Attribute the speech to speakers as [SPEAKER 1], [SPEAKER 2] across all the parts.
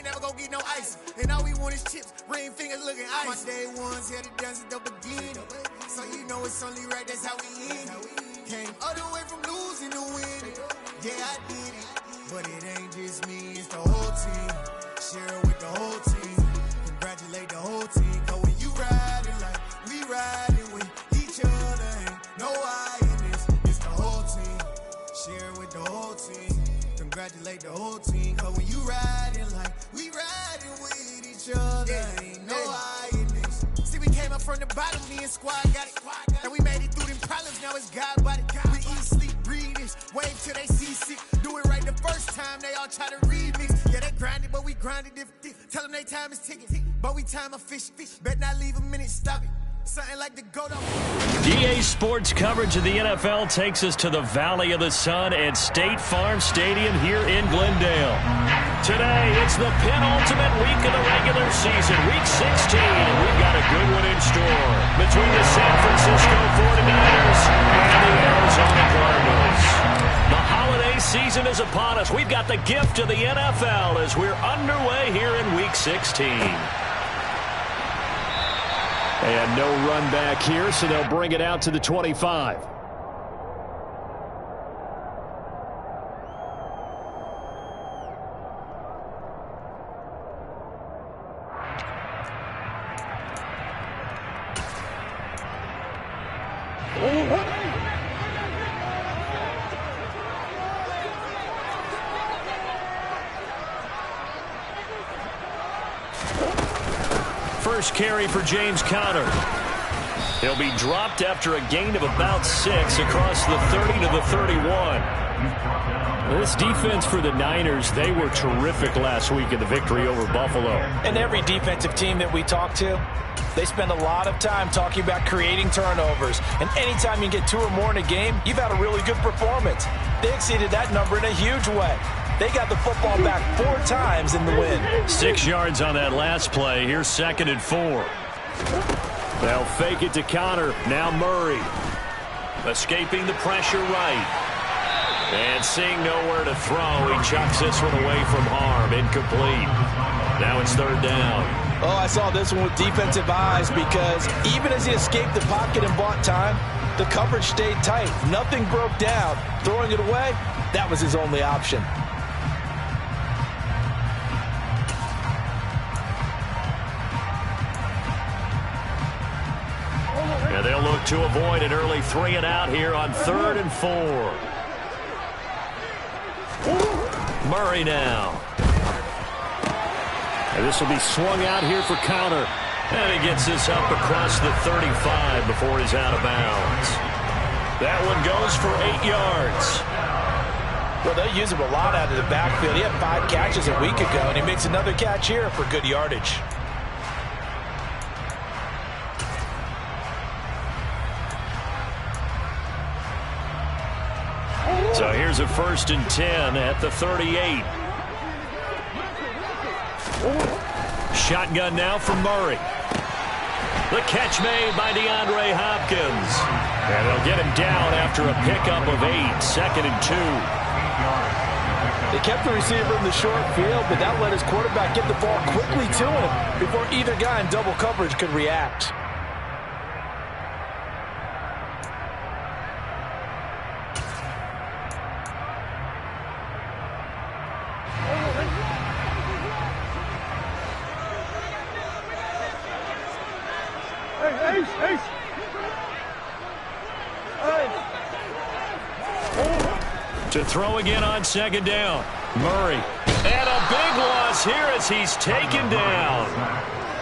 [SPEAKER 1] ain't never gonna get no ice. And all we want is chips, ring fingers looking ice. My day ones had to dance at the beginning. So you know it's only right, that's how we end it. Came all the way from losing to winning. Yeah, I did it. But it ain't just me, it's the whole team. Share it with the whole team. Congratulate the whole team. Cause when you riding like we riding with each other, ain't no I in this. It's the whole team. Share it with the whole team. Congratulate the whole team. Cause when you riding like we riding with each other, ain't no I in this. See, we came up from the bottom, me and squad got it. And we made it through them problems, now it's God body. We eat, sleep, breathe this. Wave till they see sick. Do it right the first time, they all try to remix. Yeah, they grinded, but we grinded different. Tell them they time is ticking, but we time a fish. Bet not leave a minute, stop it. Something like the go-to.
[SPEAKER 2] EA Sports coverage of the NFL takes us to the Valley of the Sun at State Farm Stadium here in Glendale. Today, it's the penultimate week of the regular season, Week 16, and we've got a good one in store between the San Francisco 49ers and the Arizona Cardinals. The holiday season is upon us. We've got the gift of the NFL as we're underway here in Week 16. And no run back here, so they'll bring it out to the 25. First carry for James Conner. He'll be dropped after a gain of about 6 across the 30 to the 31. This defense for the Niners, they were terrific last week in the victory over Buffalo.
[SPEAKER 3] And every defensive team that we talk to, they spend a lot of time talking about creating turnovers. And anytime you get 2 or more in a game, you've had a really good performance. They exceeded that number in a huge way. They got the football back 4 times in the win.
[SPEAKER 2] 6 yards on that last play. Here's 2nd and 4. They'll fake it to Conner. Now Murray. Escaping the pressure right. And seeing nowhere to throw, he chucks this one away from harm. Incomplete. Now it's 3rd down.
[SPEAKER 3] Oh, I saw this one with defensive eyes because even as he escaped the pocket and bought time, the coverage stayed tight. Nothing broke down. Throwing it away, that was his only option.
[SPEAKER 2] And they'll look to avoid an early 3 and out here on 3rd and 4. Murray now. And this will be swung out here for Conner. And he gets this up across the 35 before he's out of bounds. That one goes for 8 yards.
[SPEAKER 3] Well, they use him a lot out of the backfield. He had 5 catches a week ago, and he makes another catch here for good yardage.
[SPEAKER 2] So here's a 1st and 10 at the 38. Shotgun now from Murray. The catch made by DeAndre Hopkins. And they'll get him down after a pickup of 8. 2nd and 2.
[SPEAKER 3] They kept the receiver in the short field, but that let his quarterback get the ball quickly to him before either guy in double coverage could react.
[SPEAKER 2] To throw again on 2nd down. Murray. And a big loss here as he's taken down.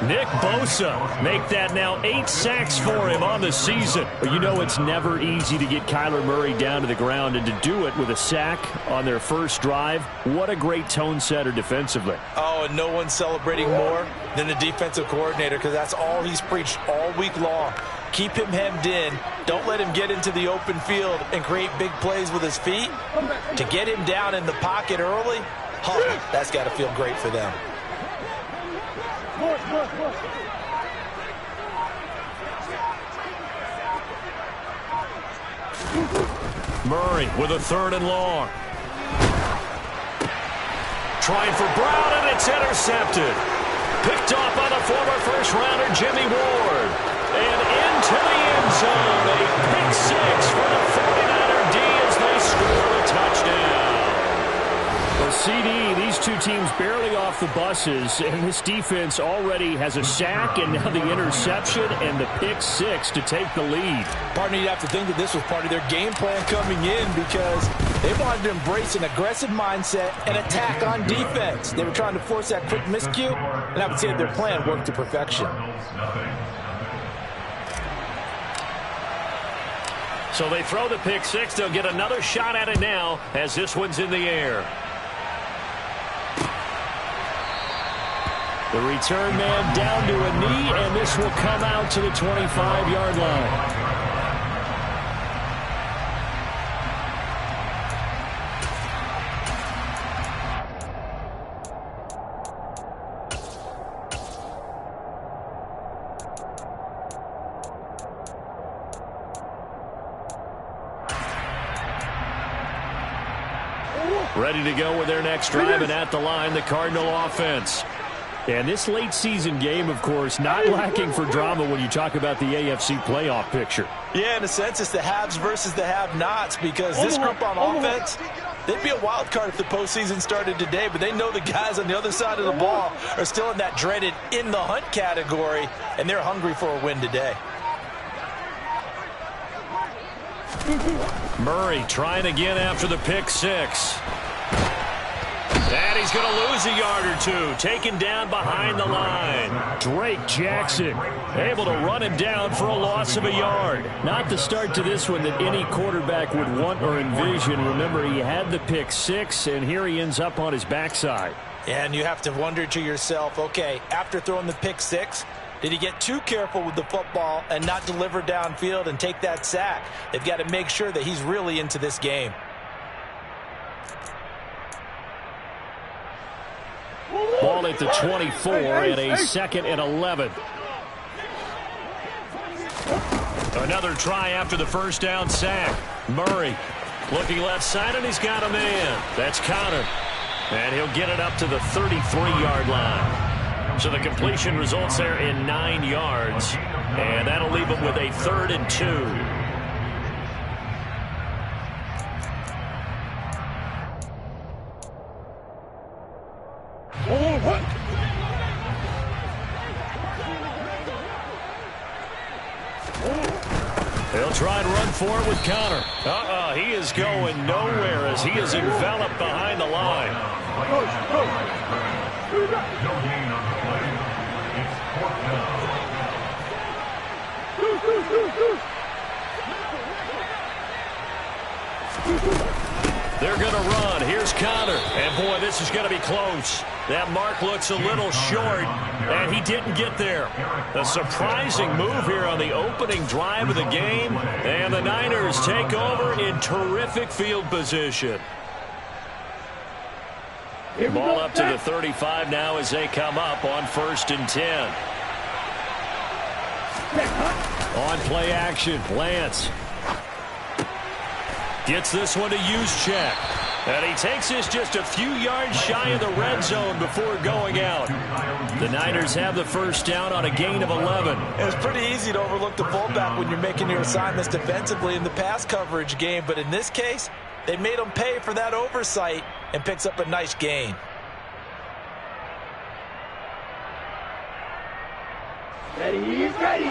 [SPEAKER 2] Nick Bosa make that now 8 sacks for him on the season. But you know it's never easy to get Kyler Murray down to the ground, and to do it with a sack on their first drive, what a great tone setter defensively.
[SPEAKER 3] Oh, and no one's celebrating more than the defensive coordinator because that's all he's preached all week long. Keep him hemmed in. Don't let him get into the open field and create big plays with his feet. To get him down in the pocket early, that's got to feel great for them.
[SPEAKER 2] Murray with a 3rd and long. trying for Brown, and it's intercepted. Picked off by the former first-rounder Jimmy Ward. And into the end zone. A pick six for the 49er D as they score a touchdown. Well, CD, these two teams barely off the buses, and this defense already has a sack and now the interception and the pick six to take the lead.
[SPEAKER 3] Partner, you'd have to think that this was part of their game plan coming in because they wanted to embrace an aggressive mindset and attack on defense. They were trying to force that quick miscue, and I would say their plan worked to perfection.
[SPEAKER 2] So they throw the pick six. They'll get another shot at it now as this one's in the air. The return man down to a knee, and this will come out to the 25-yard line. Ready to go with their next drive, and at the line, the Cardinal offense. And this late season game, of course, not lacking for drama when you talk about the AFC playoff picture.
[SPEAKER 3] Yeah, in a sense, it's the haves versus the have-nots because this group on offense, they'd be a wild card if the postseason started today, but they know the guys on the other side of the ball are still in that dreaded in-the-hunt category, and they're hungry for a win today.
[SPEAKER 2] Murray trying again after the pick six. And he's going to lose a yard or two. Taken down behind the line. Drake Jackson able to run him down for a loss of a yard. Not the start to this one that any quarterback would want or envision. Remember, he had the pick six, and here he ends up on his backside.
[SPEAKER 3] And you have to wonder to yourself, okay, after throwing the pick six, did he get too careful with the football and not deliver downfield and take that sack? They've got to make sure that he's really into this game.
[SPEAKER 2] Ball at the 24 and a 2nd and 11. Another try after the first down sack. Murray looking left side, and he's got a man. That's Connor. And he'll get it up to the 33-yard line. So the completion results there in 9 yards. And that'll leave him with a 3rd and 2. He'll try and run for it with Connor. He is going nowhere as he is enveloped behind the line. They're going to run. Here's Connor. And, boy, this is going to be close. That mark looks a little short, and he didn't get there. A surprising move here on the opening drive of the game, and the Niners take over in terrific field position. Ball up to the 35 now as they come up on 1st and 10. On play action, Lance gets this one to Juszczyk. And he takes this just a few yards shy of the red zone before going out. The Niners have the first down on a gain of 11.
[SPEAKER 3] It's pretty easy to overlook the fullback when you're making your assignments defensively in the pass coverage game. But in this case, they made him pay for that oversight and picks up a nice gain.
[SPEAKER 1] Ready, he's ready.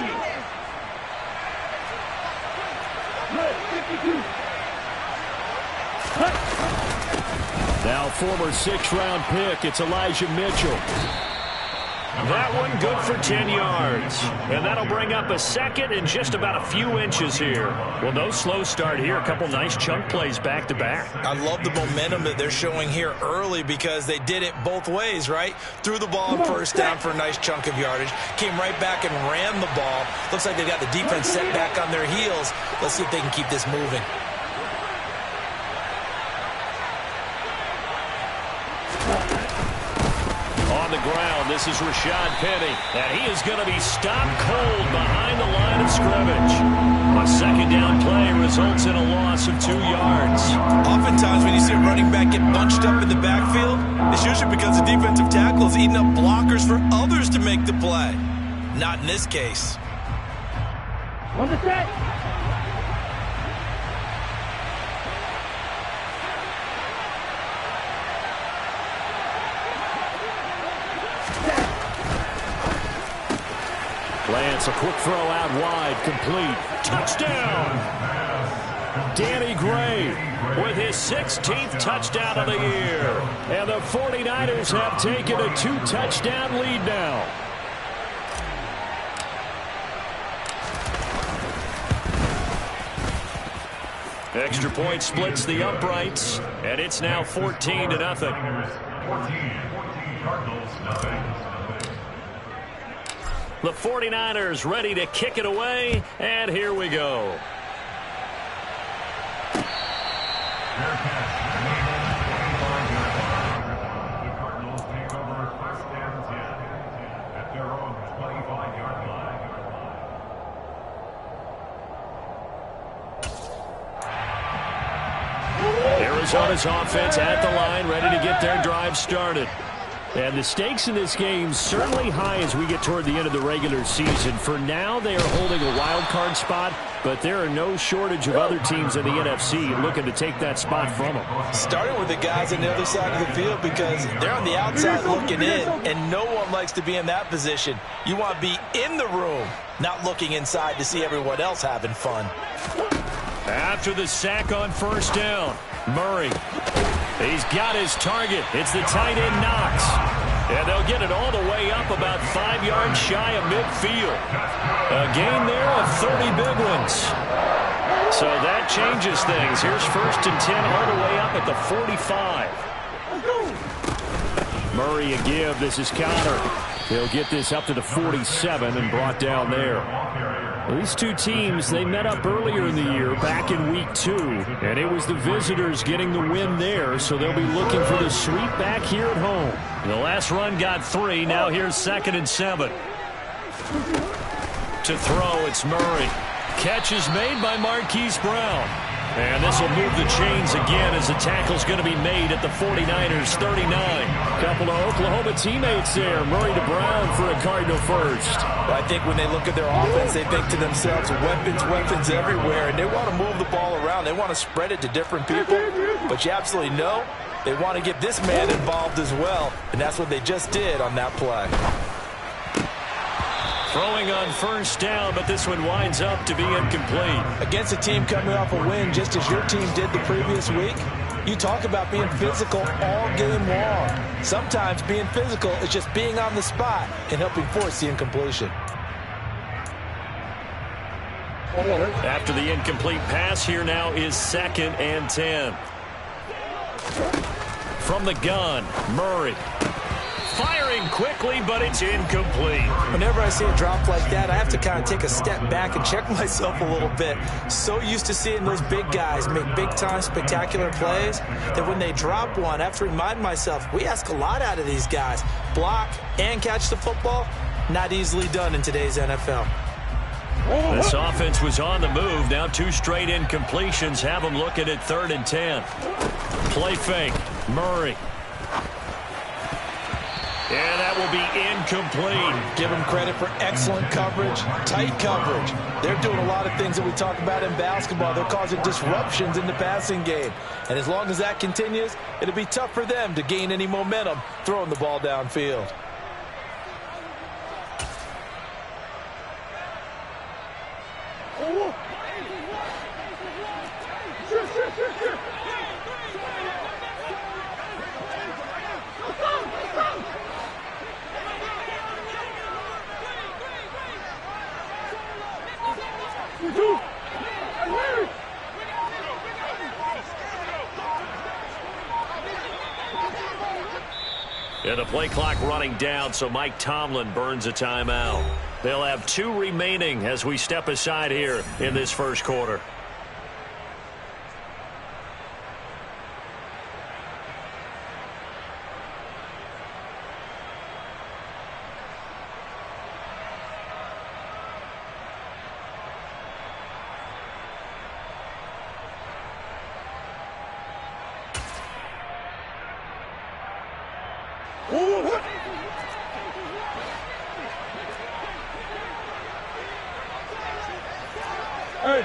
[SPEAKER 2] Now former 6th-round pick, it's Elijah Mitchell. That one good for 10 yards. And that'll bring up a 2nd and just about a few inches here. Well, no slow start here. A couple nice chunk plays back-to-back.
[SPEAKER 3] I love the momentum that they're showing here early because they did it both ways, right? Threw the ball on 1st down for a nice chunk of yardage. Came right back and ran the ball. Looks like they've got the defense set back on their heels. Let's see if they can keep this moving.
[SPEAKER 2] on the ground. This is Rashad Penny, and he is going to be stopped cold behind the line of scrimmage. A second down play results in a loss of 2 yards.
[SPEAKER 3] Oftentimes when you see a running back get bunched up in the backfield, it's usually because the defensive tackle is eating up blockers for others to make the play. Not in this case.
[SPEAKER 4] On the set.
[SPEAKER 2] Lance, a quick throw out wide, complete. Touchdown! Danny Gray with his 16th touchdown of the year. And the 49ers have taken a 2-touchdown lead now. Extra point splits the uprights, and it's now 14-0.
[SPEAKER 5] Cardinals, nothing.
[SPEAKER 2] The 49ers ready to kick it away, and here we go.
[SPEAKER 5] The Cardinals take over first and 10 at their own 25-yard line.
[SPEAKER 2] Arizona's offense at the line, ready to get their drive started. And the stakes in this game certainly high as we get toward the end of the regular season. For now, they are holding a wild card spot, but there are no shortage of other teams in the NFC looking to take that spot from them.
[SPEAKER 3] Starting with the guys on the other side of the field because they're on the outside looking in, and no one likes to be in that position. You want to be in the room, not looking inside to see everyone else having fun.
[SPEAKER 2] After the sack on first down, Murray. He's got his target. It's the tight end Knox. And they'll get it all the way up about 5 yards shy of midfield. A gain there of 30 big ones. So that changes things. Here's first and 10 all the way up at the 45. Murray a give. This is Carter. He'll get this up to the 47 and brought down there. These two teams, they met up earlier in the year, back in week 2, and it was the visitors getting the win there, so they'll be looking for the sweep back here at home. The last run got 3, now here's 2nd and 7. To throw, it's Murray. Catch is made by Marquise Brown. And this will move the chains again as the tackle's going to be made at the 49ers 39. Couple of Oklahoma teammates there. Murray to Brown for a Cardinal first.
[SPEAKER 3] I think when they look at their offense, they think to themselves, weapons everywhere, and they want to move the ball around. They want to spread it to different people, but you absolutely know they want to get this man involved as well, and that's what they just did on that play.
[SPEAKER 2] Throwing on first down, but this one winds up to be incomplete.
[SPEAKER 3] Against a team coming off a win, just as your team did the previous week, you talk about being physical all game long. Sometimes being physical is just being on the spot and helping force the incompletion.
[SPEAKER 2] After the incomplete pass, here now is 2nd and 10. From the gun, Murray. Firing quickly, but it's incomplete.
[SPEAKER 3] Whenever I see a drop like that, I have to kind of take a step back and check myself a little bit. So used to seeing those big guys make big-time spectacular plays that when they drop one, I have to remind myself, we ask a lot out of these guys. Block and catch the football, not easily done in today's NFL.
[SPEAKER 2] This offense was on the move. Now 2 straight incompletions have them looking at 3rd and 10. Play fake, Murray. And that will be incomplete.
[SPEAKER 3] Give them credit for excellent coverage, tight coverage. They're doing a lot of things that we talk about in basketball. They're causing disruptions in the passing game. And as long as that continues, it'll be tough for them to gain any momentum throwing the ball downfield.
[SPEAKER 2] And the play clock running down, so Mike Tomlin burns a timeout. They'll have 2 remaining as we step aside here in this first quarter.
[SPEAKER 4] Hey.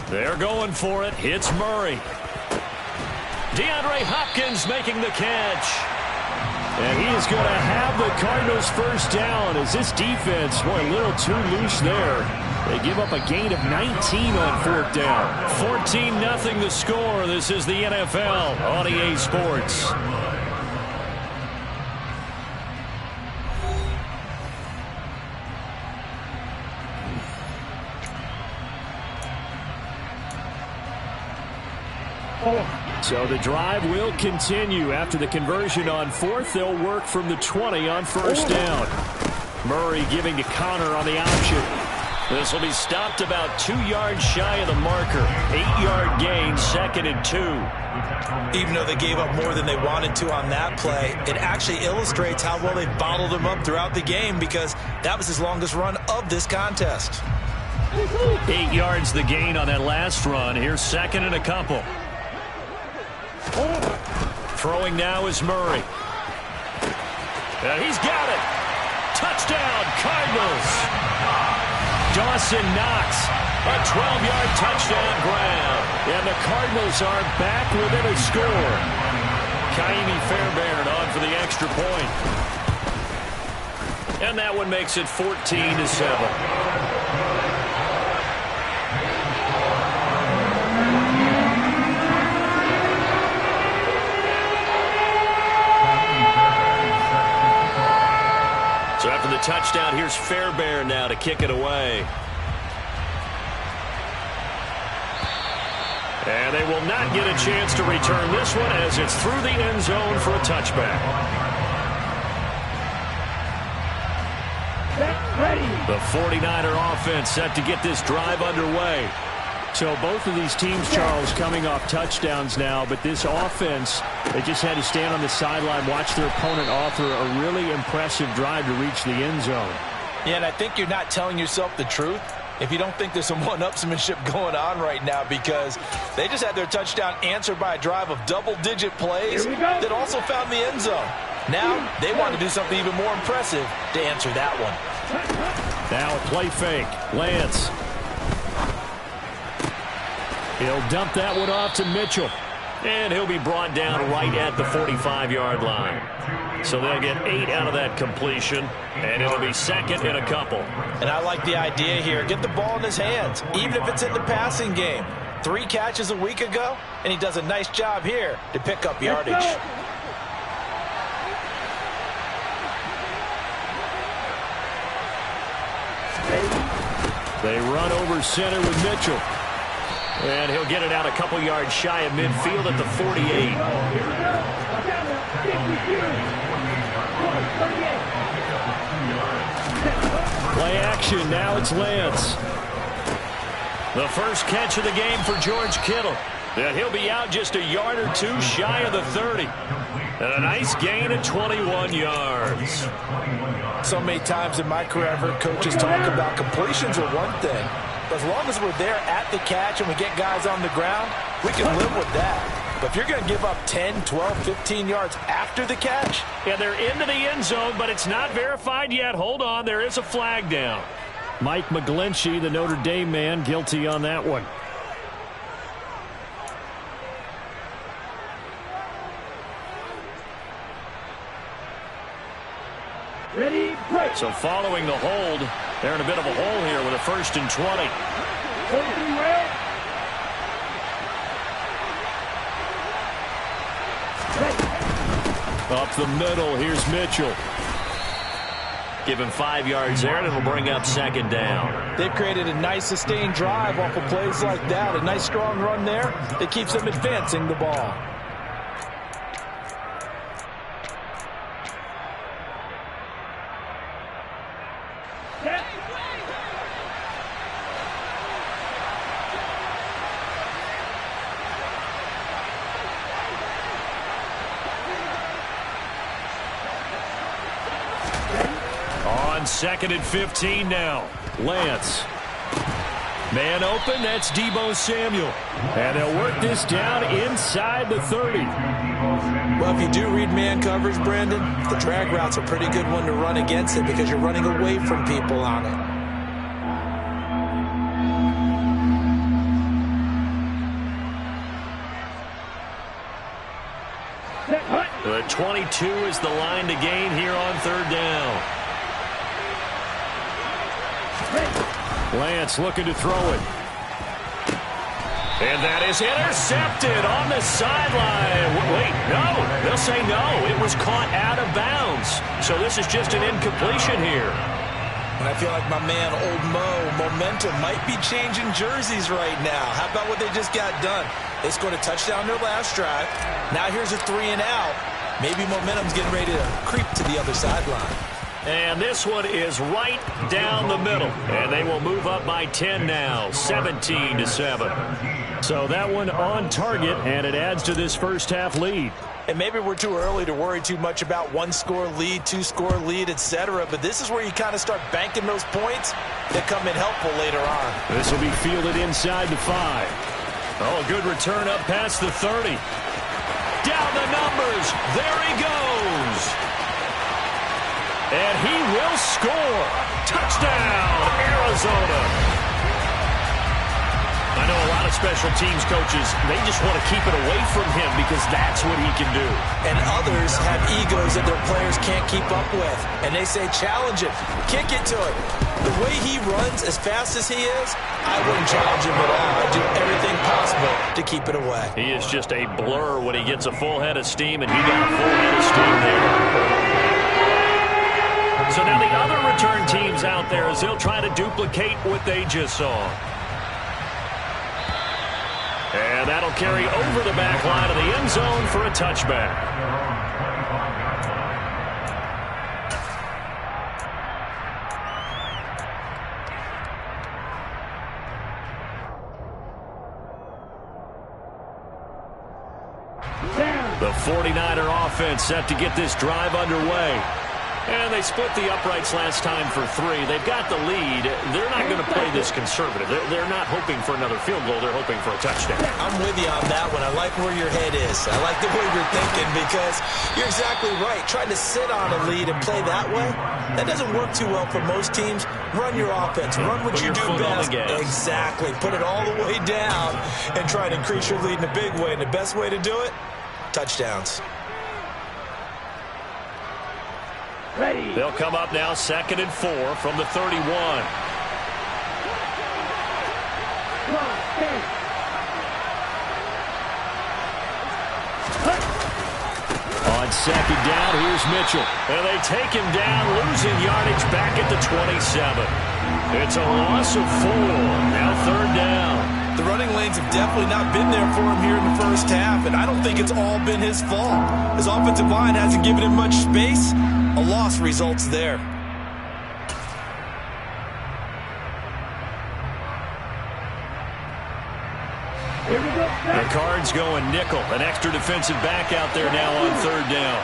[SPEAKER 2] They're going for it. Hits Murray. DeAndre Hopkins making the catch. And he is going to have the Cardinals first down as this defense, boy, a little too loose there. They give up a gain of 19 on fourth down. 14-0 the score. This is the NFL on EA Sports. So the drive will continue. After the conversion on fourth, they'll work from the 20 on first down. Murray giving to Connor on the option. This will be stopped about 2 yards shy of the marker. 8-yard gain, 2nd and 2.
[SPEAKER 3] Even though they gave up more than they wanted to on that play, it actually illustrates how well they bottled them up throughout the game, because that was his longest run of this contest.
[SPEAKER 2] 8 yards the gain on that last run. Here's 2nd and a couple. Throwing now is Murray. And he's got it. Touchdown, Cardinals. Dawson Knox, a 12-yard touchdown grab. And the Cardinals are back within a score. Kaimi Fairbairn on for the extra point. And that one makes it 14-7. So after the touchdown, here's Fairbairn now to kick it away. And they will not get a chance to return this one as it's through the end zone for a touchback. The 49er offense set to get this drive underway. So both of these teams, Charles, coming off touchdowns now, but this offense, they just had to stand on the sideline, watch their opponent author a really impressive drive to reach the end zone.
[SPEAKER 3] Yeah, and I think you're not telling yourself the truth if you don't think there's some one-upsmanship going on right now, because they just had their touchdown answered by a drive of double-digit plays that also found the end zone. Now they want to do something even more impressive to answer that one.
[SPEAKER 2] Now a play fake. Lance. He'll dump that one off to Mitchell. And he'll be brought down right at the 45-yard line. So they'll get 8 out of that completion, and it'll be 2nd and a couple.
[SPEAKER 3] And I like the idea here. Get the ball in his hands, even if it's in the passing game. 3 catches a week ago, and he does a nice job here to pick up yardage.
[SPEAKER 2] They run over center with Mitchell. And he'll get it out a couple yards shy of midfield at the 48. Play action. Now it's Lance. The first catch of the game for George Kittle. And he'll be out just a yard or two shy of the 30. And a nice gain of 21 yards.
[SPEAKER 3] So many times in my career, I've heard coaches talk about completions are one thing. But as long as we're there at the catch and we get guys on the ground, we can live with that. But if you're going to give up 10, 12, 15 yards after the catch.
[SPEAKER 2] Yeah, they're into the end zone, but it's not verified yet. Hold on, there is a flag down. Mike McGlinchey, the Notre Dame man, guilty on that one.
[SPEAKER 4] Ready, break.
[SPEAKER 2] So following the hold, they're in a bit of a hole here with a 1st and 20. Up the middle, here's Mitchell. Give him 5 yards there, and it'll bring up 2nd down.
[SPEAKER 3] They've created a nice sustained drive off of plays like that. A nice strong run there that keeps them advancing the ball.
[SPEAKER 2] 2nd and 15 now. Lance. Man open, that's Deebo Samuel. And they'll work this down inside the 30.
[SPEAKER 3] Well, if you do read man coverage, Brandon, the drag route's a pretty good one to run against it because you're running away from people on it.
[SPEAKER 2] The 22 is the line to gain here on 3rd down. Lance looking to throw it. And that is intercepted on the sideline. Wait, no. They'll say no. It was caught out of bounds. So this is just an incompletion here.
[SPEAKER 3] And I feel like my man, Old Mo, momentum might be changing jerseys right now. How about what they just got done? They scored a touchdown their last drive. Now here's a 3 and out. Maybe momentum's getting ready to creep to the other sideline.
[SPEAKER 2] And this one is right down the middle. And they will move up by 10 now, 17-7. So that one on target, and it adds to this first half lead.
[SPEAKER 3] And maybe we're too early to worry too much about 1-score lead, 2-score lead, etc. But this is where you kind of start banking those points that come in helpful later on.
[SPEAKER 2] This will be fielded inside the 5. Oh, good return up past the 30. Down the numbers. There he goes. And he will score. Touchdown, Arizona. I know a lot of special teams coaches, they just want to keep it away from him because that's what he can do.
[SPEAKER 3] And others have egos that their players can't keep up with. And they say, challenge him, kick it to him. The way he runs as fast as he is, I wouldn't challenge him at all. I'd do everything possible to keep it away.
[SPEAKER 2] He is just a blur when he gets a full head of steam, and he got a full head of steam there. So now the other return teams out there as they'll try to duplicate what they just saw. And that'll carry over the back line of the end zone for a touchback. The 49er offense set to get this drive underway. And they split the uprights last time for 3. They've got the lead. They're not going to play this conservative. They're not hoping for another field goal. They're hoping for a touchdown.
[SPEAKER 3] I'm with you on that one. I like where your head is. I like the way you're thinking because you're exactly right. Trying to sit on a lead and play that way, that doesn't work too well for most teams. Run your offense. Run what you do best. Exactly. Put it all the way down and try to increase your lead in a big way. And the best way to do it, touchdowns.
[SPEAKER 4] Ready.
[SPEAKER 2] They'll come up now 2nd and 4 from the 31. On 2nd down, here's Mitchell. And they take him down, losing yardage back at the 27. It's a loss of 4. Now 3rd down.
[SPEAKER 3] The running lanes have definitely not been there for him here in the first half, and I don't think it's all been his fault. His offensive line hasn't given him much space. A loss results there.
[SPEAKER 4] Here we go.
[SPEAKER 2] The Cards going nickel. An extra defensive back out there now on 3rd down.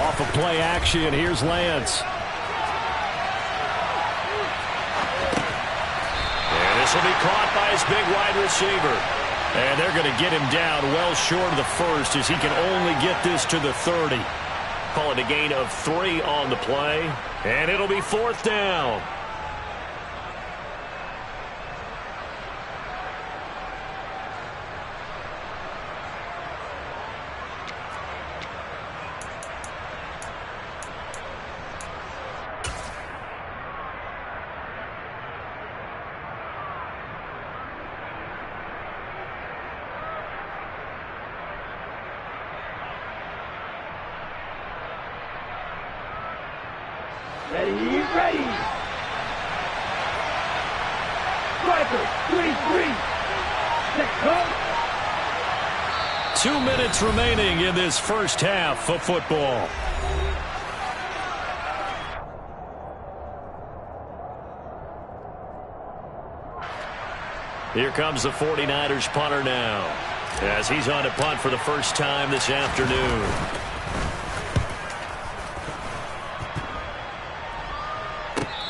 [SPEAKER 2] Off of play action, here's Lance. And this will be caught by his big wide receiver. And they're going to get him down well short of the first as he can only get this to the 30. Call it a gain of 3 on the play. And it'll be 4th down.
[SPEAKER 4] Ready. Striker, 23. Set, go.
[SPEAKER 2] 2 minutes remaining in this first half of football. Here comes the 49ers punter now, as he's on to punt for the first time this afternoon.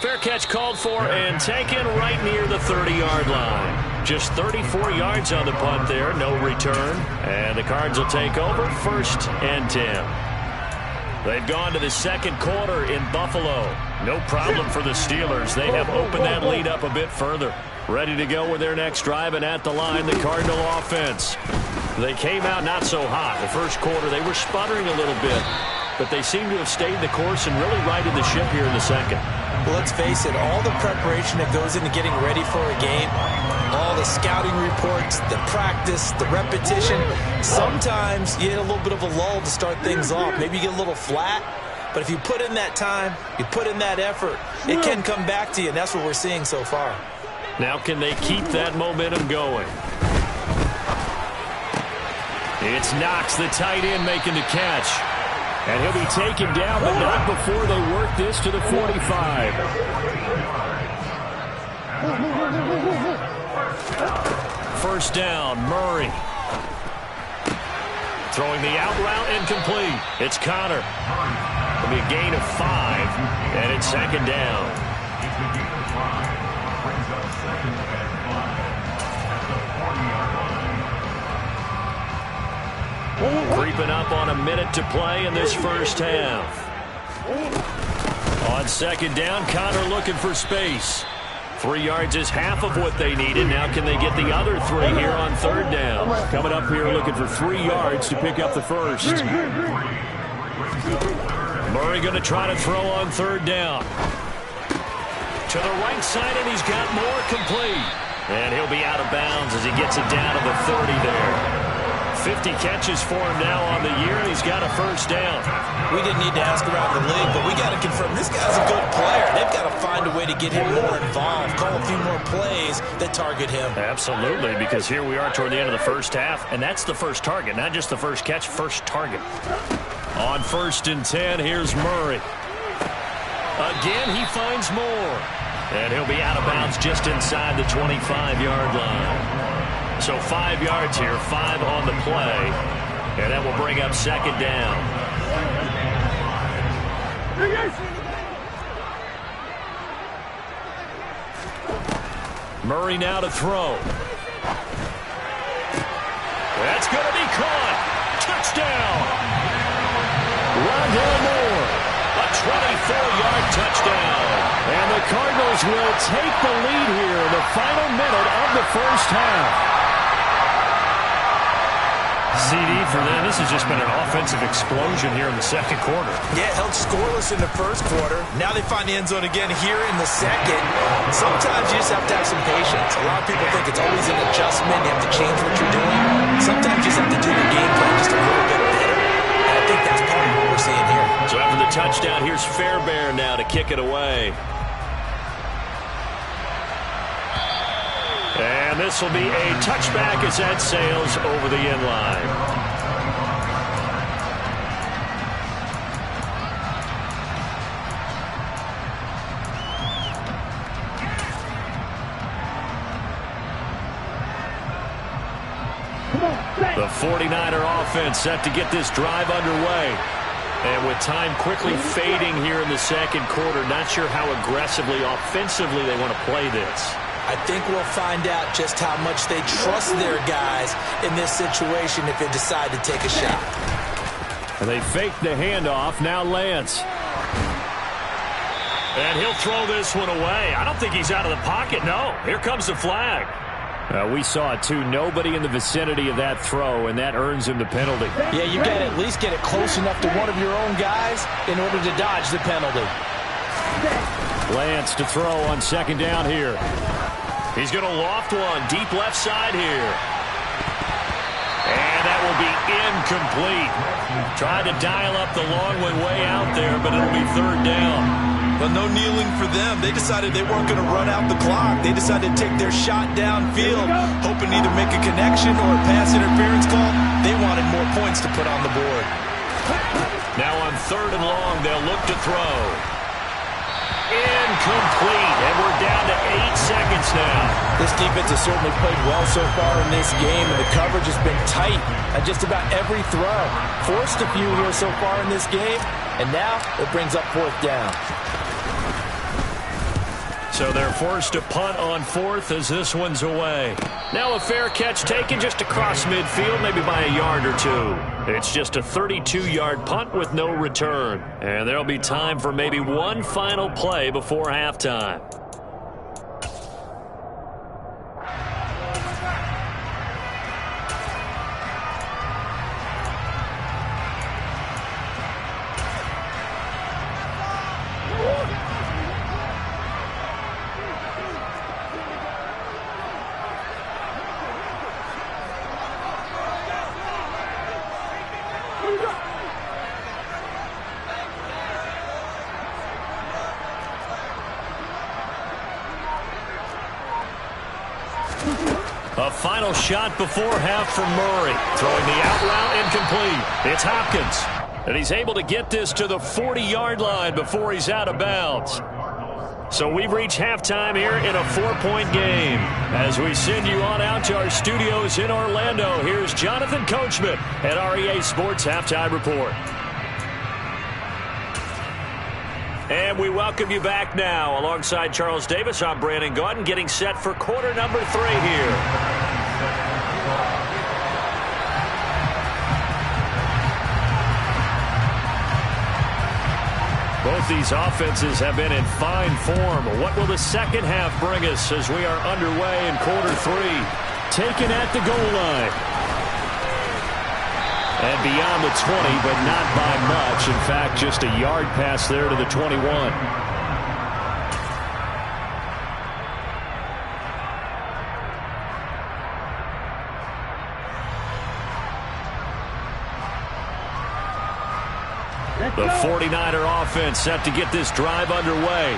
[SPEAKER 2] Fair catch called for and taken right near the 30-yard line. Just 34 yards on the punt there, no return. And the Cards will take over, 1st and 10. They've gone to the second quarter in Buffalo. No problem for the Steelers. They have opened that lead up a bit further. Ready to go with their next drive, and at the line, the Cardinal offense. They came out not so hot. The first quarter, they were sputtering a little bit, but they seem to have stayed the course and really righted the ship here in the second.
[SPEAKER 3] Well, let's face it, all the preparation that goes into getting ready for a game, all the scouting reports, the practice, the repetition, sometimes you hit a little bit of a lull to start things off. Maybe you get a little flat, but if you put in that time, you put in that effort, it can come back to you, and that's what we're seeing so far.
[SPEAKER 2] Now can they keep that momentum going? It's Knox, the tight end, making the catch. And he'll be taken down, but not before they work this to the 45. First down, Murray. Throwing the out route incomplete. It's Connor. It'll be a gain of 5, and it's second down. Creeping up on a minute to play in this first half. On second down, Connor looking for space. 3 yards is half of what they needed. Now can they get the other 3 here on third down? Coming up here looking for 3 yards to pick up the first. Murray going to try to throw on third down. To the right side, and he's got more complete. And he'll be out of bounds as he gets it down to the 30 there. 50 catches for him now on the year, and he's got a first down.
[SPEAKER 3] We didn't need to ask around the league, but we got to confirm this guy's a good player. They've got to find a way to get him more involved, call a few more plays that target him.
[SPEAKER 2] Absolutely, because here we are toward the end of the first half, and that's the first target, not just the first catch, first target. On 1st and 10, here's Murray. Again, he finds more. And he'll be out of bounds just inside the 25-yard line. So 5 yards here, 5 on the play. And that will bring up second down. Murray now to throw. That's going to be caught. Touchdown. Rondell Moore. A 24-yard touchdown. And the Cardinals will take the lead here in the final minute of the first half. CD for them. This has just been an offensive explosion here in the second quarter.
[SPEAKER 3] Yeah, held scoreless in the first quarter. Now they find the end zone again here in the second. Sometimes you just have to have some patience. A lot of people think it's always an adjustment. You have to change what you're doing. Sometimes you just have to do your game plan just a little bit better. And I think that's part of what we're seeing here.
[SPEAKER 2] So after the touchdown, here's Fairbairn now to kick it away. And this will be a touchback as that sails over the end line. The 49er offense set to get this drive underway. And with time quickly fading here in the second quarter, not sure how aggressively, offensively they want to play this.
[SPEAKER 3] I think we'll find out just how much they trust their guys in this situation if they decide to take a shot.
[SPEAKER 2] And they fake the handoff. Now Lance. And he'll throw this one away. I don't think he's out of the pocket. No. Here comes the flag. We saw it, too. Nobody in the vicinity of that throw, and that earns him the penalty.
[SPEAKER 3] Yeah, you got to at least get it close enough to one of your own guys in order to dodge the penalty.
[SPEAKER 2] Lance to throw on second down here. He's going to loft one deep left side here. And that will be incomplete. Tried to dial up the long way out there, but it'll be third down.
[SPEAKER 3] But no kneeling for them. They decided they weren't going to run out the clock. They decided to take their shot downfield, hoping to either make a connection or a pass interference call. They wanted more points to put on the board.
[SPEAKER 2] Now on third and long, they'll look to throw. Incomplete, and we're down to 8 seconds now.
[SPEAKER 3] This defense has certainly played well so far in this game, and the coverage has been tight on just about every throw. Forced a few here so far in this game, and now it brings up fourth down.
[SPEAKER 2] So they're forced to punt on fourth as this one's away. Now a fair catch taken just across midfield, maybe by a yard or two. It's just a 32-yard punt with no return. And there'll be time for maybe one final play before halftime. A final shot before half from Murray. Throwing the out route incomplete. It's Hopkins. And he's able to get this to the 40-yard line before he's out of bounds. So we've reached halftime here in a 4-point game. As we send you on out to our studios in Orlando, here's Jonathan Coachman at REA Sports Halftime Report. And we welcome you back now. Alongside Charles Davis, I'm Brandon Gaudin, getting set for quarter number 3 here. Both these offenses have been in fine form. What will the second half bring us as we are underway in quarter 3? Taken at the goal line. And beyond the 20, but not by much. In fact, just a yard pass there to the 21. The 49er offense set to get this drive underway.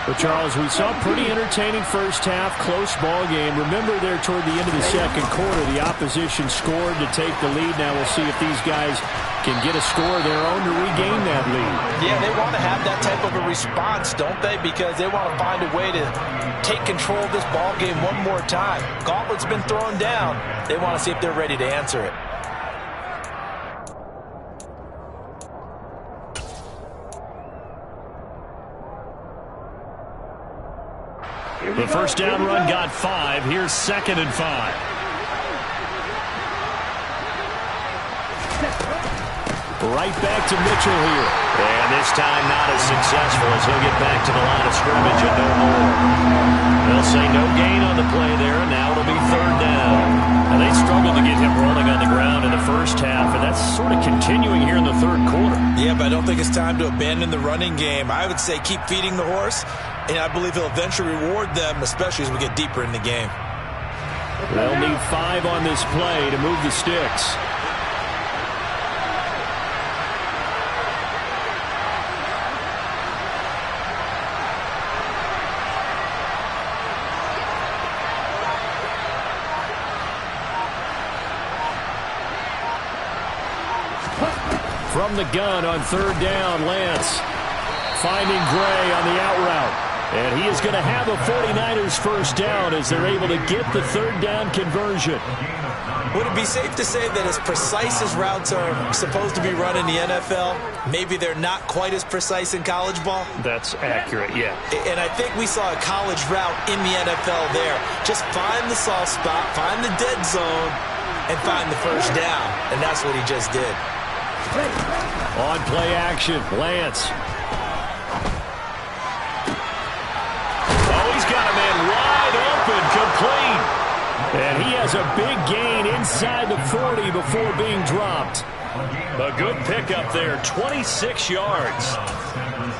[SPEAKER 2] But, Charles, we saw a pretty entertaining first half, close ball game. Remember there toward the end of the second quarter, the opposition scored to take the lead. Now we'll see if these guys can get a score of their own to regain that lead.
[SPEAKER 3] Yeah, they want to have that type of a response, don't they? Because they want to find a way to take control of this ball game one more time. Gauntlet's been thrown down. They want to see if they're ready to answer it.
[SPEAKER 2] The first down run got 5. Here's 2nd and 5. Right back to Mitchell here. And this time not as successful as he'll get back to the line of scrimmage and no more. They'll say no gain on the play there, and now it'll be 3rd down. And they struggled to get him rolling on the ground in the first half, and that's sort of continuing here in the 3rd quarter.
[SPEAKER 3] Yeah, but I don't think it's time to abandon the running game. I would say keep feeding the horse. And I believe he'll eventually reward them, especially as we get deeper in the game.
[SPEAKER 2] They'll need 5 on this play to move the sticks. From the gun on 3rd down, Lance finding Gray on the out route. And he is going to have a 49ers first down as they're able to get the 3rd down conversion.
[SPEAKER 3] Would it be safe to say that as precise as routes are supposed to be run in the NFL, maybe they're not quite as precise in college ball?
[SPEAKER 2] That's accurate, yeah.
[SPEAKER 3] And I think we saw a college route in the NFL there. Just find the soft spot, find the dead zone, and find the first down. And that's what he just did.
[SPEAKER 2] On play action, Lance. Got a man wide open, complete. And he has a big gain inside the 40 before being dropped. A good pickup there, 26 yards.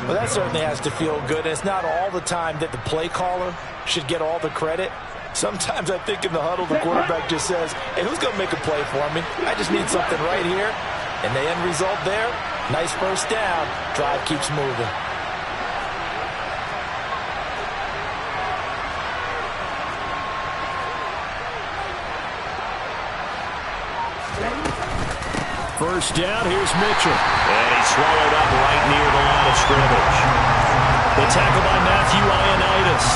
[SPEAKER 3] Well, that certainly has to feel good. And it's not all the time that the play caller should get all the credit. Sometimes I think in the huddle, the quarterback just says, hey, who's going to make a play for me? I just need something right here. And the end result there, nice first down. Drive keeps moving.
[SPEAKER 2] First down, here's Mitchell. And he's swallowed up right near the line of scrimmage. The tackle by Matthew Ioannidis.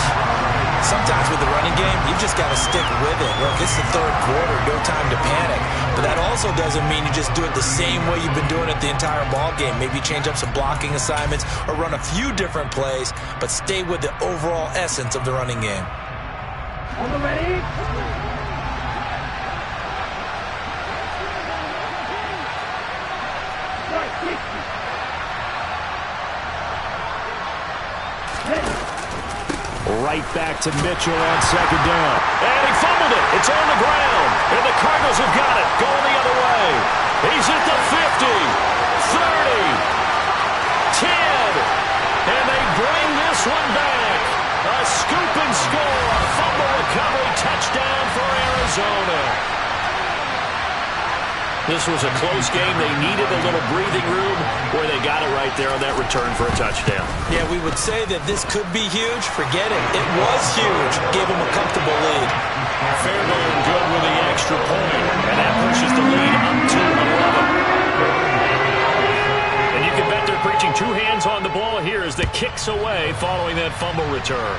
[SPEAKER 3] sometimes with the running game, you've just got to stick with it. Look, it's the third quarter, no time to panic. But that also doesn't mean you just do it the same way you've been doing it the entire ball game. Maybe change up some blocking assignments or run a few different plays, but stay with the overall essence of the running game.
[SPEAKER 4] On the ready?
[SPEAKER 2] Right back to Mitchell on second down. And he fumbled it. It's on the ground. And the Cardinals have got it. Going the other way. He's at the 50, 30, 10. And they bring this one back. A scoop and score. Fumble recovery. Touchdown for Arizona. This was a close game. They needed a little breathing room where they got it right there on that return for a touchdown.
[SPEAKER 3] Yeah, we would say that this could be huge. Forget it. It was huge. Gave them a comfortable lead.
[SPEAKER 2] Fair going good with the extra point. And that pushes the lead up to 11. And you can bet they're preaching two hands on the ball here as the kick's away following that fumble return.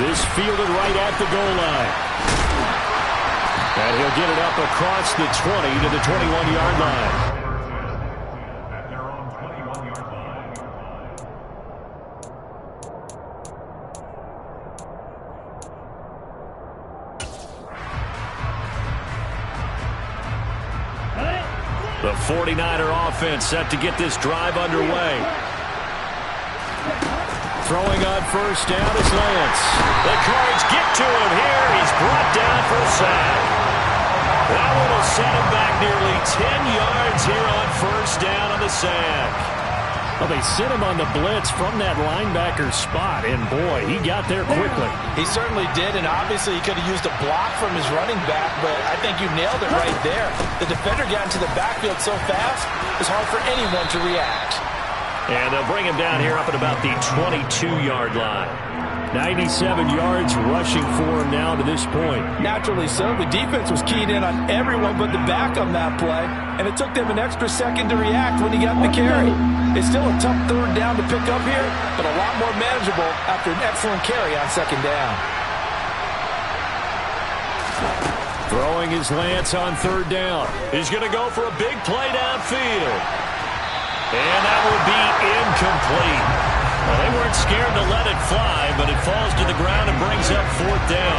[SPEAKER 2] This fielded right at the goal line. And he'll get it up across the 20 to the 21-yard line.
[SPEAKER 5] At their own 21-yard line.
[SPEAKER 2] The 49er offense set to get this drive underway. Throwing on first down is Lance. The Cards get to him here. He's brought down for a sack. That one will set him back nearly 10 yards here on first down on the sack. Well, they sent him on the blitz from that linebacker spot, and boy, he got there quickly.
[SPEAKER 3] He certainly did, and obviously he could have used a block from his running back, but I think you nailed it right there. The defender got into the backfield so fast, it was hard for anyone to react.
[SPEAKER 2] And they'll bring him down here up at about the 22-yard line. 97 yards rushing for him now to this point.
[SPEAKER 3] Naturally so. The defense was keyed in on everyone but the back on that play, and it took them an extra second to react when he got the carry. It's still a tough third down to pick up here, but a lot more manageable after an excellent carry on second down.
[SPEAKER 2] Throwing his Lance on third down. He's going to go for a big play downfield. And that will be incomplete. Well, they weren't scared to let it fly, but it falls to the ground and brings up fourth down.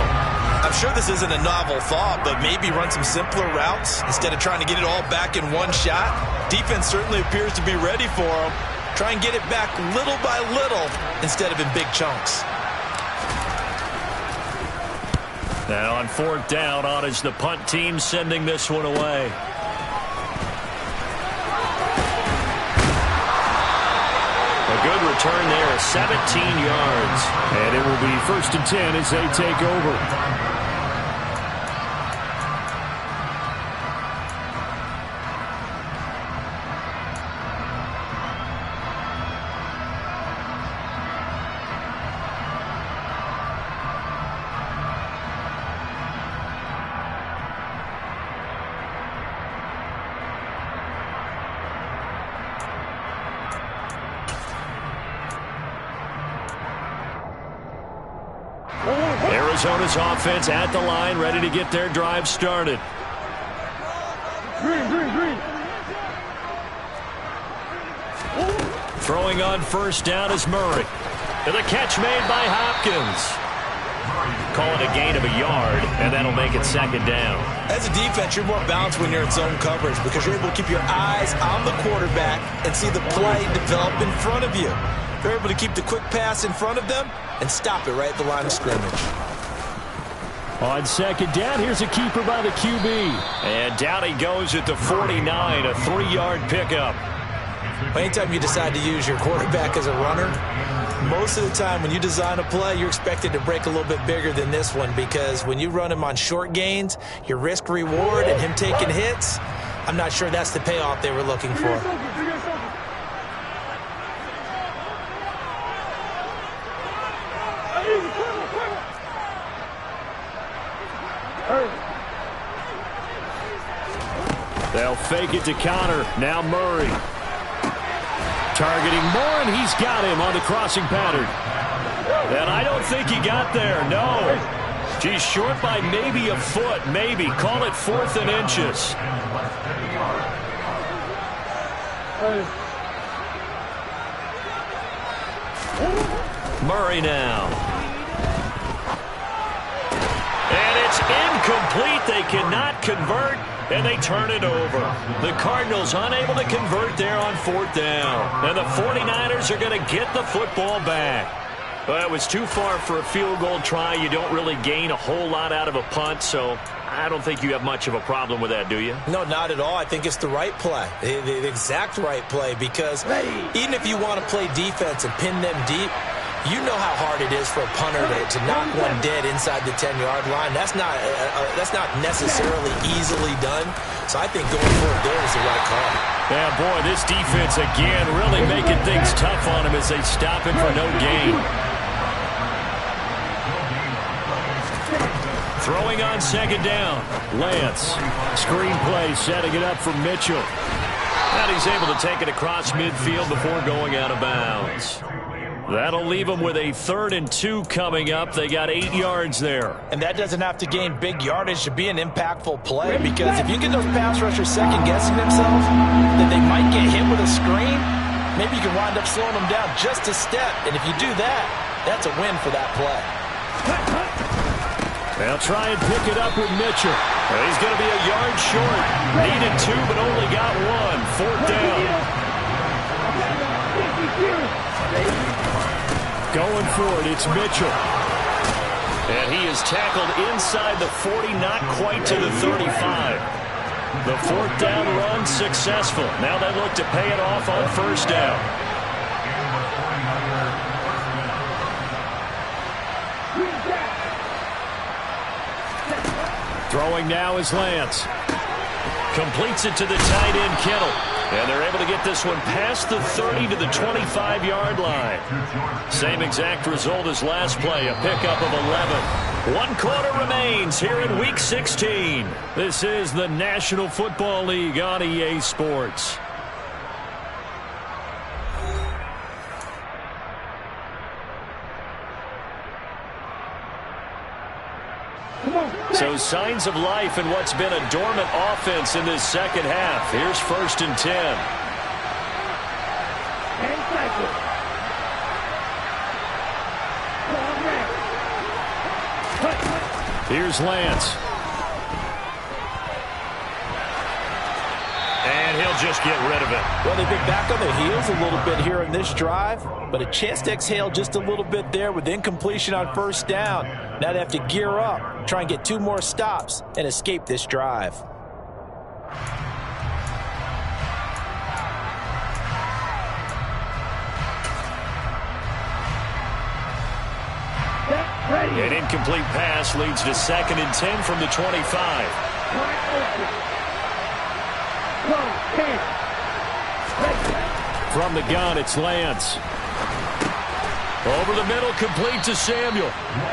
[SPEAKER 3] I'm sure this isn't a novel thought, but maybe run some simpler routes instead of trying to get it all back in one shot. Defense certainly appears to be ready for him. Try and get it back little by little instead of in big chunks.
[SPEAKER 2] Now on fourth down, on is the punt team sending this one away. A good return there, 17 yards. And it will be 1st and 10 as they take over. Arizona's offense at the line, ready to get their drive started.
[SPEAKER 4] Green.
[SPEAKER 2] Throwing on first down is Murray. And the catch made by Hopkins. Call it a gain of a yard, and that'll make it second down.
[SPEAKER 3] As a defense, you're more balanced when you're in zone coverage because you're able to keep your eyes on the quarterback and see the play develop in front of you. They're able to keep the quick pass in front of them and stop it right at the line of scrimmage.
[SPEAKER 2] On second down, here's a keeper by the QB. And down he goes at the 49, a 3-yard pickup.
[SPEAKER 3] Anytime you decide to use your quarterback as a runner, most of the time when you design a play, you're expected to break a little bit bigger than this one because when you run him on short gains, your risk-reward and him taking hits, I'm not sure that's the payoff they were looking for.
[SPEAKER 2] They'll fake it to counter. Now Murray. Targeting Moore, and he's got him on the crossing pattern. And I don't think he got there, no. He's short by maybe a foot, maybe. Call it 4th and inches. Murray now. And it's incomplete. They cannot convert, and they turn it over. The Cardinals unable to convert there on 4th down. And the 49ers are going to get the football back. Well, it was too far for a field goal try. You don't really gain a whole lot out of a punt, so I don't think you have much of a problem with that, do you?
[SPEAKER 3] No, not at all. I think it's the right play, the exact right play, because even if you want to play defense and pin them deep, you know how hard it is for a punter to knock one dead inside the 10-yard line. That's not necessarily easily done. So I think going for it there is the right call.
[SPEAKER 2] Yeah, boy, this defense again really making things tough on him as they stop it for no gain. Throwing on 2nd down. Lance. Screen play setting it up for Mitchell. And he's able to take it across midfield before going out of bounds. That'll leave them with a 3rd and 2 coming up. They got 8 yards there.
[SPEAKER 3] And that doesn't have to gain big yardage to be an impactful play, because if you get those pass rushers second-guessing themselves, that they might get hit with a screen, maybe you can wind up slowing them down just a step. And if you do that, that's a win for that play.
[SPEAKER 2] They'll try and pick it up with Mitchell. He's going to be a yard short. Needed 2, but only got 1. 4th down. Going for it, it's Mitchell. And he is tackled inside the 40, not quite to the 35. The 4th down run successful. Now they look to pay it off on 1st down. Throwing now is Lance. Completes it to the tight end, Kittle. And they're able to get this one past the 30 to the 25-yard line. Same exact result as last play, a pickup of 11. 1 quarter remains here in Week 16. This is the National Football League on EA Sports. So signs of life in what's been a dormant offense in this second half. Here's 1st and 10. Here's Lance. And he'll just get rid of it.
[SPEAKER 3] Well, they've been back on their heels a little bit here in this drive, but a chance to exhale just a little bit there with incompletion on 1st down. Now they have to gear up, try and get 2 more stops, and escape this drive.
[SPEAKER 2] An incomplete pass leads to 2nd and 10 from the 25. From the gun, it's Lance. Over the middle, complete to Samuel.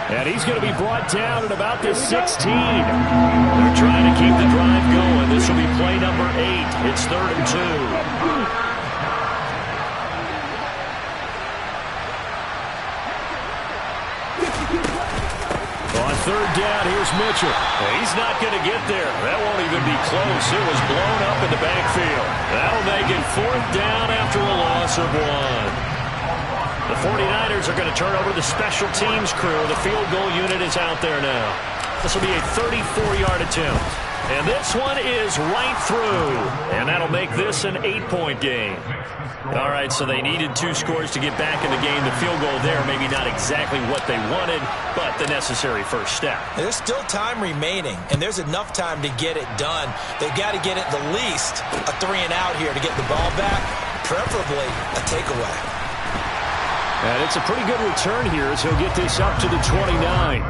[SPEAKER 2] And he's going to be brought down at about the 16. They're trying to keep the drive going. This will be play number 8. It's 3rd and 2. On 3rd down, here's Mitchell. He's not going to get there. That won't even be close. It was blown up in the backfield. That'll make it 4th down after a loss of 1. The 49ers are going to turn over the special teams crew. The field goal unit is out there now. This will be a 34-yard attempt. And this one is right through. And that'll make this an 8-point game. All right, so they needed 2 scores to get back in the game. The field goal there, maybe not exactly what they wanted, but the necessary first step.
[SPEAKER 3] There's still time remaining, and there's enough time to get it done. They've got to get at the least a 3-and-out here to get the ball back, preferably a takeaway.
[SPEAKER 2] And it's a pretty good return here as he'll get this up to the 29.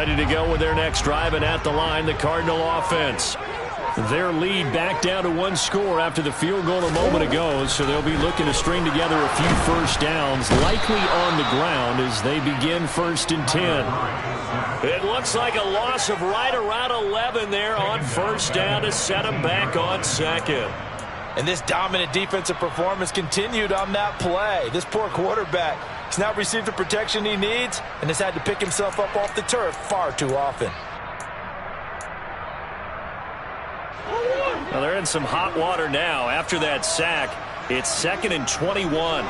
[SPEAKER 2] Ready to go with their next drive, and at the line, the Cardinal offense. Their lead back down to 1 score after the field goal a moment ago, so they'll be looking to string together a few first downs, likely on the ground as they begin 1st and 10. It looks like a loss of right around 11 there on 1st down to set them back on 2nd.
[SPEAKER 3] And this dominant defensive performance continued on that play. This poor quarterback has not received the protection he needs and has had to pick himself up off the turf far too often.
[SPEAKER 2] Well, they're in some hot water now. After that sack, it's 2nd and 21.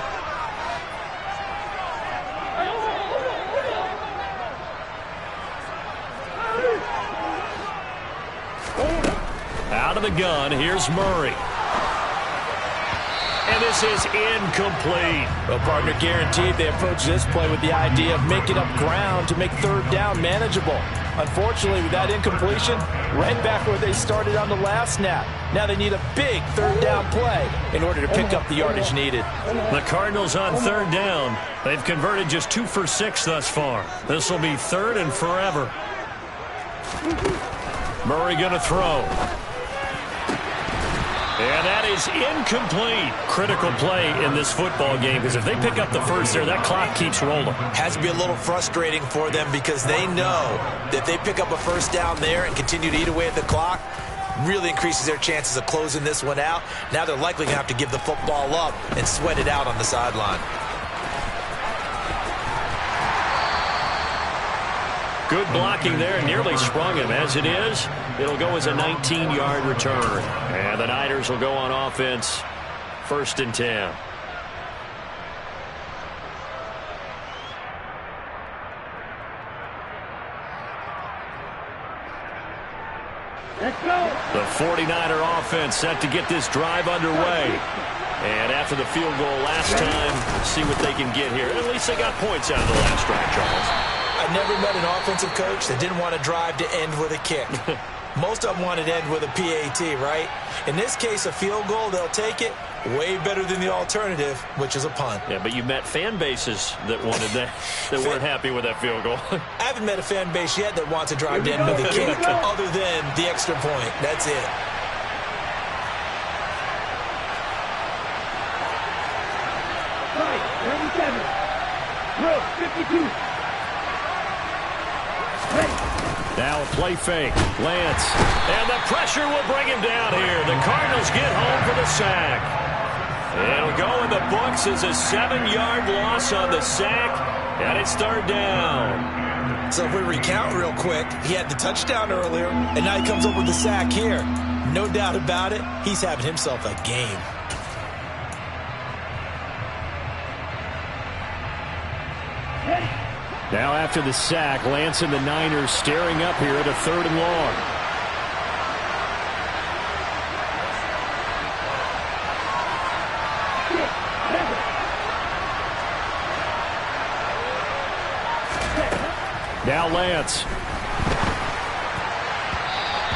[SPEAKER 2] Out of the gun, here's Murray. And this is incomplete.
[SPEAKER 3] Well, partner, guaranteed they approach this play with the idea of making up ground to make 3rd down manageable. Unfortunately, with that incompletion, right back where they started on the last snap. Now they need a big 3rd down play in order to pick up the yardage needed.
[SPEAKER 2] The Cardinals on 3rd down. They've converted just 2 for 6 thus far. This will be 3rd and forever. Murray going to throw. And that is incomplete. Critical play in this football game, because if they pick up the first there, that clock keeps rolling.
[SPEAKER 3] Has to be a little frustrating for them because they know that if they pick up a first down there and continue to eat away at the clock, really increases their chances of closing this one out. Now they're likely going to have to give the football up and sweat it out on the sideline.
[SPEAKER 2] Good blocking there, nearly sprung him. As it is, it'll go as a 19-yard return. And the Niners will go on offense, 1st and 10.
[SPEAKER 4] Let's go.
[SPEAKER 2] The 49er offense set to get this drive underway. And after the field goal last time, see what they can get here. At least they got points out of the last drive, Charles.
[SPEAKER 3] I've never met an offensive coach that didn't want to drive to end with a kick. Most of them wanted to end with a PAT, right? In this case, a field goal, they'll take it. Way better than the alternative, which is a punt.
[SPEAKER 2] Yeah, but you met fan bases that wanted that, that weren't happy with that field goal.
[SPEAKER 3] I haven't met a fan base yet that wants to drive to end with a kick other than the extra point. That's it.
[SPEAKER 4] Right, 37. 52.
[SPEAKER 2] Now a play fake. Lance. And the pressure will bring him down here. The Cardinals get home for the sack. It'll go in the books as a 7-yard loss on the sack. And it's 3rd down.
[SPEAKER 3] So if we recount real quick, he had the touchdown earlier, and now he comes up with the sack here. No doubt about it, he's having himself a game.
[SPEAKER 2] Now after the sack, Lance and the Niners staring up here at a 3rd and long. Now Lance.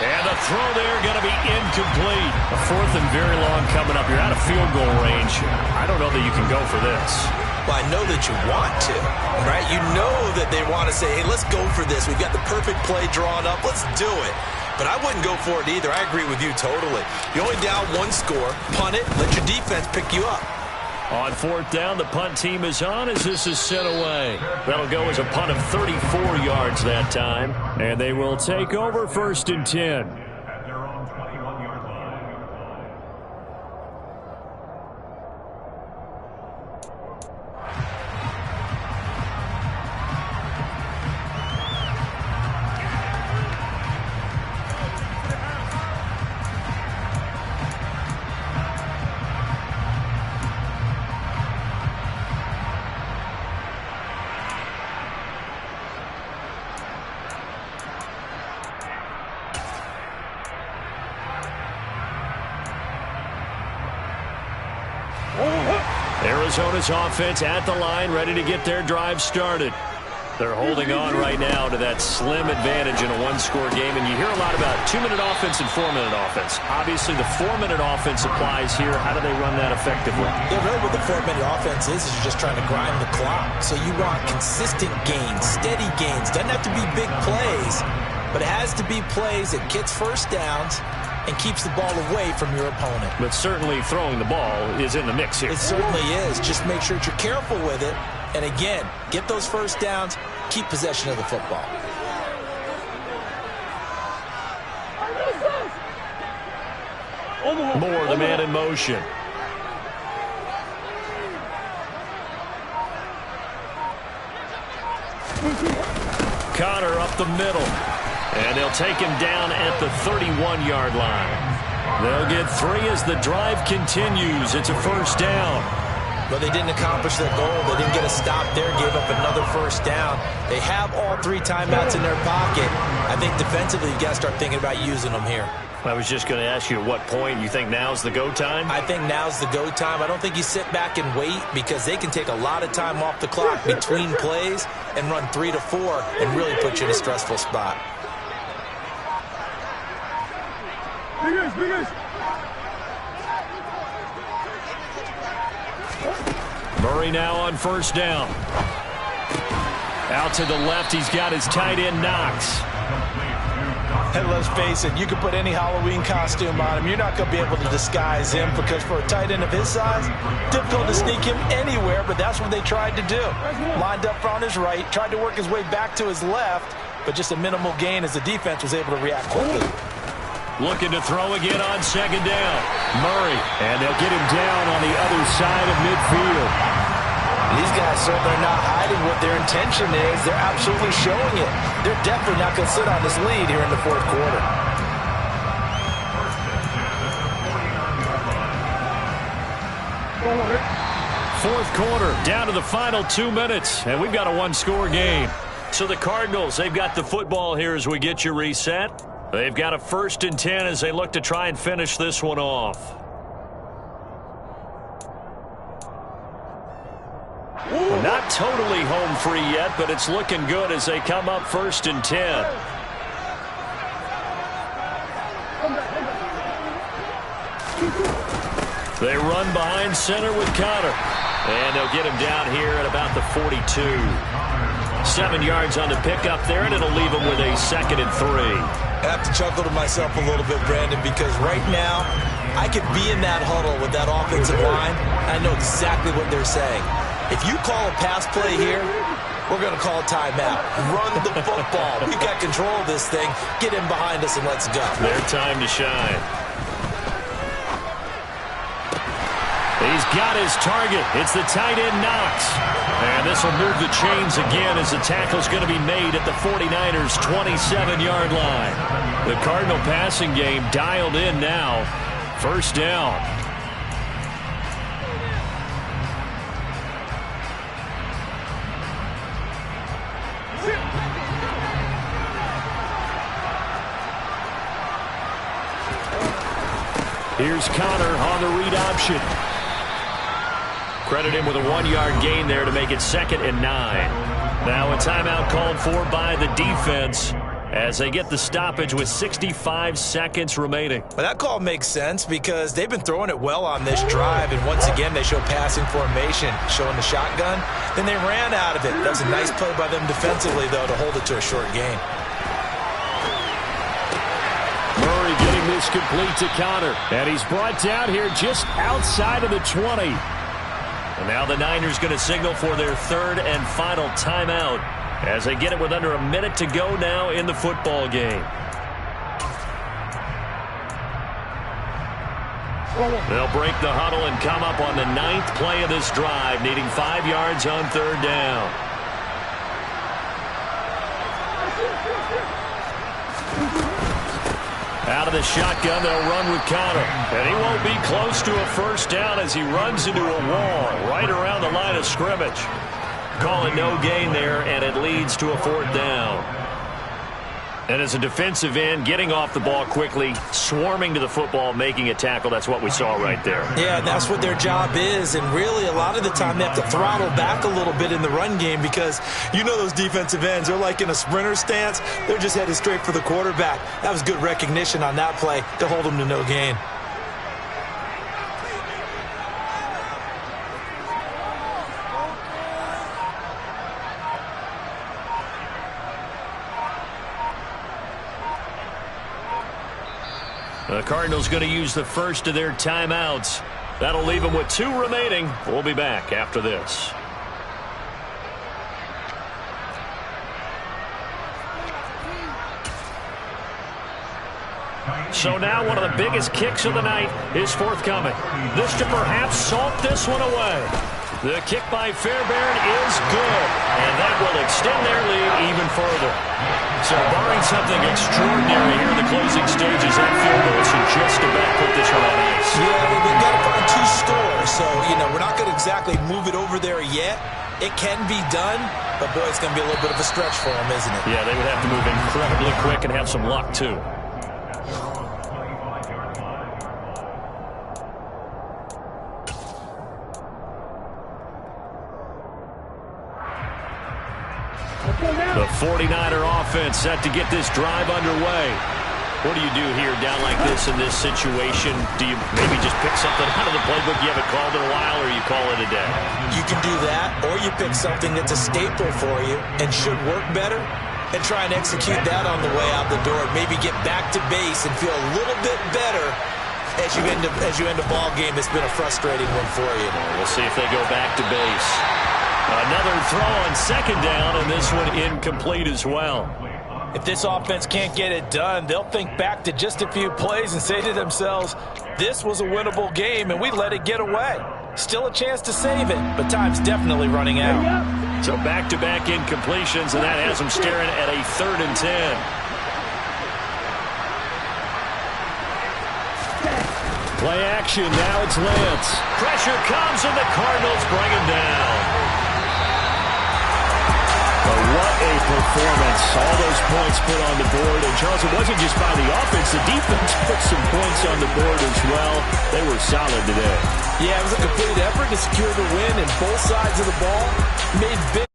[SPEAKER 2] And the throw there going to be incomplete. A 4th and very long coming up. You're out of field goal range. I don't know that you can go for this.
[SPEAKER 3] Well, I know that you want to, right? You know that they want to say, hey, let's go for this. We've got the perfect play drawn up. Let's do it. But I wouldn't go for it either. I agree with you totally. You're only down 1 score. Punt it. Let your defense pick you up.
[SPEAKER 2] On 4th down, the punt team is on as this is sent away. That'll go as a punt of 34 yards that time. And they will take over 1st and 10.
[SPEAKER 5] At their own 21-yard line.
[SPEAKER 2] Arizona's offense at the line, ready to get their drive started. They're holding on right now to that slim advantage in a one-score game, and you hear a lot about 2-minute offense and 4-minute offense. Obviously, the 4-minute offense applies here. How do they run that effectively?
[SPEAKER 3] Yeah, really what the 4-minute offense is you're just trying to grind the clock. So you want consistent gains, steady gains. Doesn't have to be big plays, but it has to be plays that gets first downs and keeps the ball away from your opponent.
[SPEAKER 2] But certainly throwing the ball is in the mix here.
[SPEAKER 3] It certainly is. Just make sure that you're careful with it. And again, get those first downs, keep possession of the football.
[SPEAKER 2] Moore, the man in motion. Carter up the middle. And they'll take him down at the 31-yard line. They'll get 3 as the drive continues. It's a first down.
[SPEAKER 3] But they didn't accomplish their goal. They didn't get a stop there, gave up another first down. They have all 3 timeouts in their pocket. I think defensively you got to start thinking about using them here.
[SPEAKER 2] I was just going to ask you at what point you think now's the go time?
[SPEAKER 3] I think now's the go time. I don't think you sit back and wait because they can take a lot of time off the clock between plays and run 3 to 4 and really put you in a stressful spot.
[SPEAKER 2] Murray now on first down. Out to the left, he's got his tight end Knox.
[SPEAKER 3] And let's face it, you can put any Halloween costume on him. You're not going to be able to disguise him because for a tight end of his size, difficult to sneak him anywhere, but that's what they tried to do. Lined up on his right, tried to work his way back to his left, but just a minimal gain as the defense was able to react quickly.
[SPEAKER 2] Looking to throw again on second down. Murray, and they'll get him down on the other side of midfield.
[SPEAKER 3] These guys certainly are not hiding what their intention is. They're absolutely showing it. They're definitely not going to sit on this lead here in the fourth quarter.
[SPEAKER 2] Fourth quarter, down to the final 2 minutes, and we've got a one-score game. So the Cardinals, they've got the football here as we get you reset. They've got a 1st and 10 as they look to try and finish this one off. Not totally home free yet, but it's looking good as they come up 1st and 10. They run behind center with Carter. And they'll get him down here at about the 42. 7 yards on the pickup there, and it'll leave him with a 2nd and 3.
[SPEAKER 3] I have to chuckle to myself a little bit, Brandon, because right now I could be in that huddle with that offensive line. I know exactly what they're saying. If you call a pass play here, we're going to call a timeout. Run the football. We've got control of this thing. Get in behind us and let's go.
[SPEAKER 2] Their time to shine. He's got his target. It's the tight end Knox. And this will move the chains again as the tackle's going to be made at the 49ers' 27-yard line. The Cardinal passing game dialed in now. First down. Here's Connor on the read option. Credit him with a 1-yard gain there to make it 2nd and 9. Now a timeout called for by the defense as they get the stoppage with 65 seconds remaining.
[SPEAKER 3] Well, that call makes sense because they've been throwing it well on this drive, and once again they show passing formation, showing the shotgun. Then they ran out of it. That was a nice play by them defensively, though, to hold it to a short gain.
[SPEAKER 2] Murray getting this complete to Connor, and he's brought down here just outside of the 20. And now the Niners going to signal for their 3rd and final timeout as they get it with under a minute to go now in the football game. They'll break the huddle and come up on the 9th play of this drive, needing 5 yards on 3rd down. Out of the shotgun, they'll run with Carter. And he won't be close to a first down as he runs into a wall right around the line of scrimmage. Call it no gain there, and it leads to a 4th down. And as a defensive end, getting off the ball quickly, swarming to the football, making a tackle, that's what we saw right there.
[SPEAKER 3] Yeah, and that's what their job is. And really, a lot of the time, they have to throttle back a little bit in the run game because you know those defensive ends, they're like in a sprinter stance. They're just headed straight for the quarterback. That was good recognition on that play to hold them to no gain.
[SPEAKER 2] The Cardinals going to use the first of their timeouts. That'll leave them with 2 remaining. We'll be back after this. So now one of the biggest kicks of the night is forthcoming. This to perhaps salt this one away. The kick by Fairbairn is good, and that will extend their lead even further. So barring something extraordinary here in the closing stages, that field goal should just about put this one on ice.
[SPEAKER 3] Yeah, they've got to find 2 scores, so, we're not going to exactly move it over there yet. It can be done, but, boy, it's going to be a little bit of a stretch for them, isn't it?
[SPEAKER 2] Yeah, they would have to move incredibly quick and have some luck, too. The 49er offense set to get this drive underway. What do you do here down like this in this situation? Do you maybe just pick something out of the playbook you haven't called in a while, or you call it a day?
[SPEAKER 3] You can do that, or you pick something that's a staple for you and should work better and try and execute that on the way out the door. Maybe get back to base and feel a little bit better as you end a ball game that's been a frustrating one for you.
[SPEAKER 2] We'll see if they go back to base. Another throw on second down, and this one incomplete as well.
[SPEAKER 3] If this offense can't get it done, they'll think back to just a few plays and say to themselves, this was a winnable game, and we let it get away. Still a chance to save it, but time's definitely running out.
[SPEAKER 2] So back-to-back incompletions, and that has them staring at a 3rd and 10. Play action, now it's Lance. Pressure comes, and the Cardinals bring him down. What a performance. All those points put on the board. And, Charles, it wasn't just by the offense. The defense put some points on the board as well. They were solid today.
[SPEAKER 3] Yeah, it was a complete effort to secure the win, and both sides of the ball made big